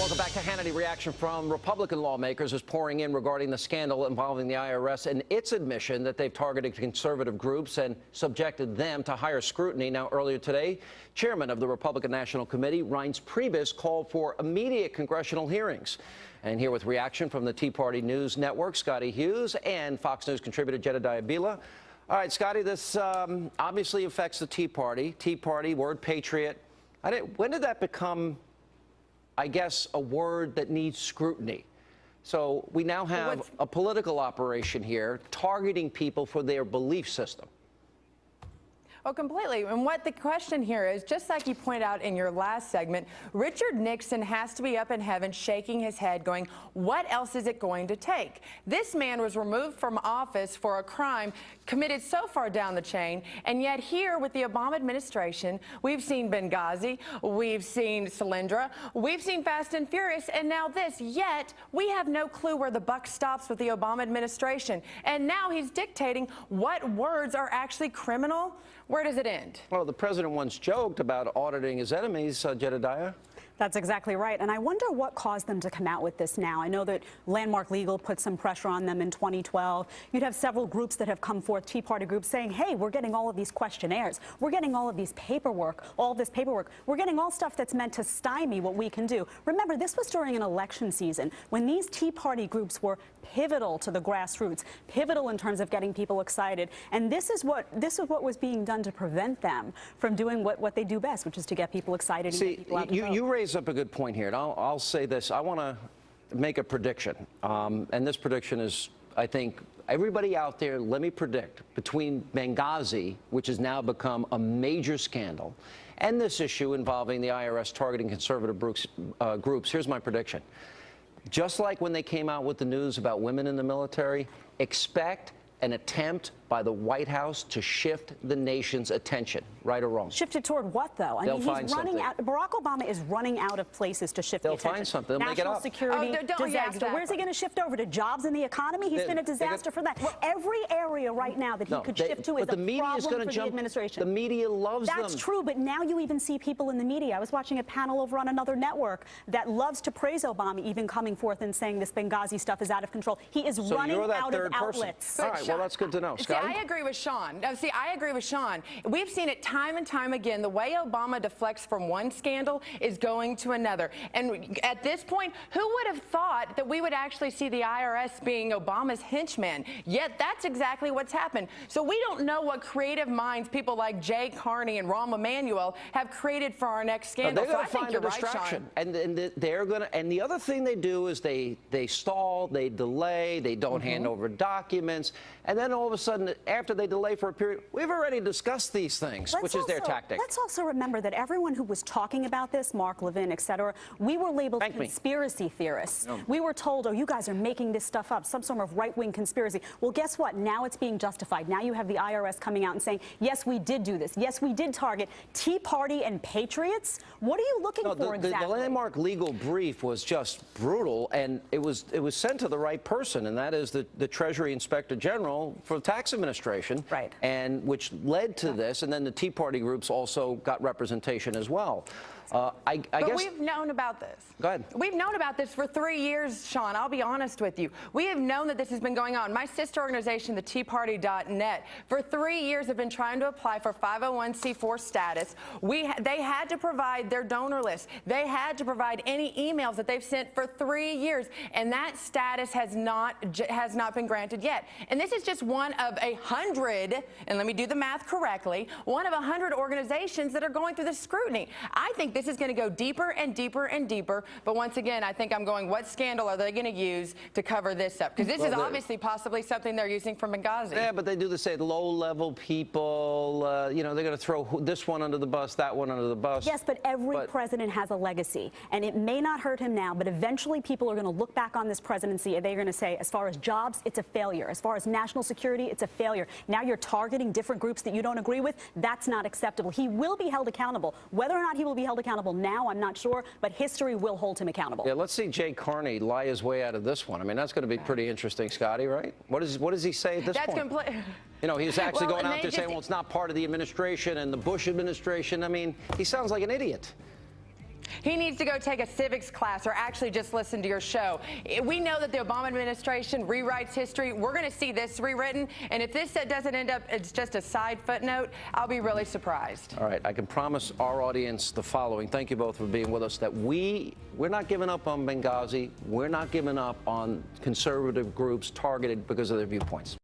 Welcome back to Hannity. Reaction from Republican lawmakers is pouring in regarding the scandal involving the IRS and its admission that they've targeted conservative groups and subjected them to higher scrutiny. Now, earlier today, Chairman of the Republican National Committee, Reince Priebus, called for immediate congressional hearings. And here with reaction from the Tea Party News Network, Scottie Hughes, and Fox News contributor Jedediah Bila. All right, Scottie, this obviously affects the Tea Party. Tea Party, word patriot. When did that become, I guess, a word that needs scrutiny? So we now have a political operation here targeting people for their belief system. Oh, completely. And what the question here is, just like you pointed out in your last segment, Richard Nixon has to be up in heaven shaking his head going, what else is it going to take? This man was removed from office for a crime committed so far down the chain, and yet here with the Obama administration, we've seen Benghazi, we've seen Solyndra, we've seen Fast and Furious, and now this, yet we have no clue where the buck stops with the Obama administration. And now he's dictating what words are actually criminal. Where does it end? Well, the president once joked about auditing his enemies, Jedediah. That's exactly right. And I wonder what caused them to come out with this now. I know that Landmark Legal put some pressure on them in 2012. You'd have several groups that have come forth, Tea Party groups, saying, hey, we're getting all of these questionnaires. We're getting all of these paperwork, all this paperwork. We're getting all stuff that's meant to stymie what we can do. Remember, this was during an election season when these Tea Party groups were pivotal to the grassroots, pivotal in terms of getting people excited. And this is what was being done to prevent them from doing what they do best, which is to get people excited and get people out to vote. You raise up a good point here, and I'll say this. I want to make a prediction, and this prediction is, I think, everybody out there, let me predict, between Benghazi, which has now become a major scandal, and this issue involving the IRS targeting conservative groups, here's my prediction. Just like when they came out with the news about women in the military, expect an attempt by the White House to shift the nation's attention, right or wrong. Shift it toward what, though? I mean, he's running out. Barack Obama is running out of places to shift the attention. They'll find something. They'll make it up. National security, disaster. Yeah, exactly. Where's he going to shift over? To jobs in the economy? He's been a disaster for that. Every area right now that he could shift to is a problem for the administration. The media loves them. That's true, but now you even see people in the media. I was watching a panel over on another network that loves to praise Obama, even coming forth and saying this Benghazi stuff is out of control. He is running out of outlets. All right, well, that's good to know. Scottie? See, I agree with Sean. Now, see, I agree with Sean. We've seen it time and time again. The way Obama deflects from one scandal is going to another. And at this point, who would have thought that we would actually see the IRS being Obama's henchman? Yet that's exactly what's happened. So we don't know what creative minds people like Jay Carney and Rahm Emanuel have created for our next scandal. They're going to find a distraction. And they're going to. And the other thing they do is they stall, they delay, they don't hand over documents, and then all of a sudden, after they delay for a period, we've already discussed these things, which is their tactic. Let's also remember that everyone who was talking about this, Mark Levin, et cetera, we were labeled conspiracy theorists. We were told, oh, you guys are making this stuff up, some sort of right-wing conspiracy. Well, guess what? Now it's being justified. Now you have the IRS coming out and saying, yes, we did do this. Yes, we did target Tea Party and patriots. What are you looking for exactly? The Landmark legal brief was just brutal, and it was sent to the right person, and that is the Treasury Inspector General for the Tax Administration. Right. And which led to this, and then the Tea Party groups also got representation as well. I guess we've known about this. Go ahead. We've known about this for 3 years, Sean. I'll be honest with you. We have known that this has been going on. My sister organization, the TeaParty.net, for 3 years have been trying to apply for 501c4 status. They had to provide their donor list. They had to provide any emails that they've sent for 3 years, and that status has not been granted yet. And this is just one of 100, and let me do the math correctly, one of 100 organizations that are going through this scrutiny. I think this is going to go deeper and deeper and deeper. But once again, I think I'm going, what scandal are they going to use to cover this up? Because this is obviously possibly something they're using from Benghazi. Yeah, but they do the same. Low-level people, you know, they're going to throw this one under the bus, that one under the bus. Yes, but every president has a legacy. And it may not hurt him now, but eventually people are going to look back on this presidency and they're going to say, as far as jobs, it's a failure. As far as national security, it's a failure. Now you're targeting different groups that you don't agree with. That's not acceptable. He will be held accountable. Whether or not he will be held accountable now, I'm not sure, but history will hold him accountable. Yeah, let's see Jay Carney lie his way out of this one. I mean, that's going to be pretty interesting, Scottie, right? What does he say at this point? You know, he's actually going out there saying, well, it's not part of the administration and the Bush administration. I mean, he sounds like an idiot. He needs to go take a civics class or actually just listen to your show. We know that the Obama administration rewrites history. We're going to see this rewritten. And if this doesn't end up, it's just a side footnote, I'll be really surprised. All right. I can promise our audience the following. Thank you both for being with us. That we're not giving up on Benghazi. We're not giving up on conservative groups targeted because of their viewpoints.